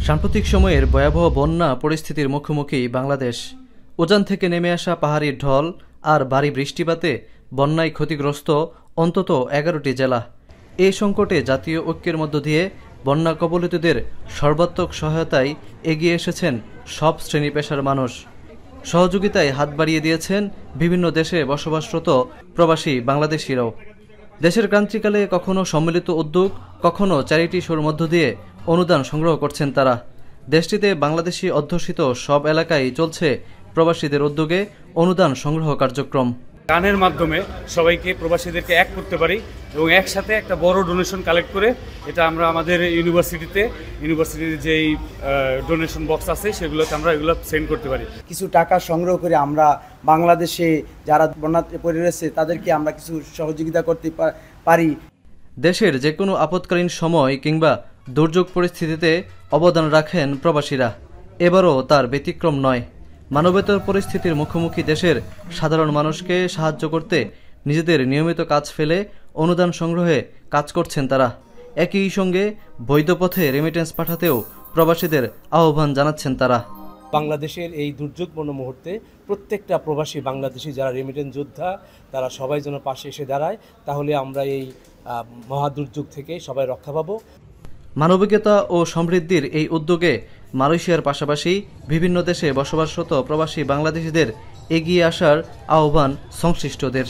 সাম্প্রতিক সময়ের ভয়াবহ বন্যা পরিস্থিতির মুখোমুখি বাংলাদেশ। উজান থেকে নেমে আসা পাহাড়ি ঢল আর ভারী বৃষ্টিপাতে বন্যায় ক্ষতিগ্রস্ত অন্তত 11টি জেলা। এই সংকটে জাতীয় ঐক্যের মধ্য দিয়ে বন্যা কবলিতদের সর্বাত্মক সহায়তায় এগিয়ে এসেছেন সব শ্রেণী পেশার মানুষ। সহযোগিতায় হাত বাড়িয়ে দিয়েছেন বিভিন্ন দেশে বসবাসরত প্রবাসী বাংলাদেশিরাও। দেশের ক্রান্তিকালে কখনো সম্মিলিত উদ্যোগ, কখনো চ্যারিটি শোর মধ্য দিয়ে অনুদান সংগ্রহ করছেন তারা। দেশটিতে বাংলাদেশি অধ্যুষিত সব এলাকায় চলছে প্রবাসীদের উদ্যোগে অনুদান সংগ্রহ কার্যক্রম। গানের মাধ্যমে সবাইকে প্রবাসীদেরকে এক করতে পারি এবং একসাথে একটা বড় ডোনেশন কালেক্ট করে এটা আমরা আমাদের ইউনিভার্সিটির যেই ডোনেশন বক্স আছে সেগুলোতে আমরা এগুলো সেন্ড করতে পারি। কিছু টাকা সংগ্রহ করে আমরা বাংলাদেশে যারা বন্যাতে পড়ে রয়েছে তাদেরকে আমরা কিছু সহযোগিতা করতে পারি। দেশের যে কোনো আপৎকালীন সময় কিংবা দুর্যোগ পরিস্থিতিতে অবদান রাখেন প্রবাসীরা। এবারও তার ব্যতিক্রম নয়। মানবেতর পরিস্থিতির মুখোমুখি দেশের সাধারণ মানুষকে সাহায্য করতে নিজেদের নিয়মিত কাজ ফেলে অনুদান সংগ্রহে কাজ করছেন তারা। একই সঙ্গে বৈধ পথে রেমিটেন্স পাঠাতেও প্রবাসীদের আহ্বান জানাচ্ছেন তারা। বাংলাদেশের এই দুর্যোগপূর্ণ মুহূর্তে প্রত্যেকটা প্রবাসী বাংলাদেশি যারা রেমিটেন্স যোদ্ধা তারা সবাই যেন পাশে এসে দাঁড়ায়, তাহলে আমরা এই মহাদুর্যোগ থেকে সবাই রক্ষা পাবো। মানবিকতা ও সমৃদ্ধির এই উদ্যোগে মালয়েশিয়ার পাশাপাশি বিভিন্ন দেশে বসবাসরত প্রবাসী বাংলাদেশিদের এগিয়ে আসার আহ্বান সংশ্লিষ্টদের।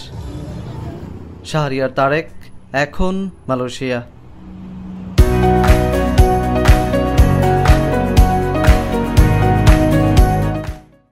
শাহরিয়ার তারেক, এখন মালয়েশিয়া।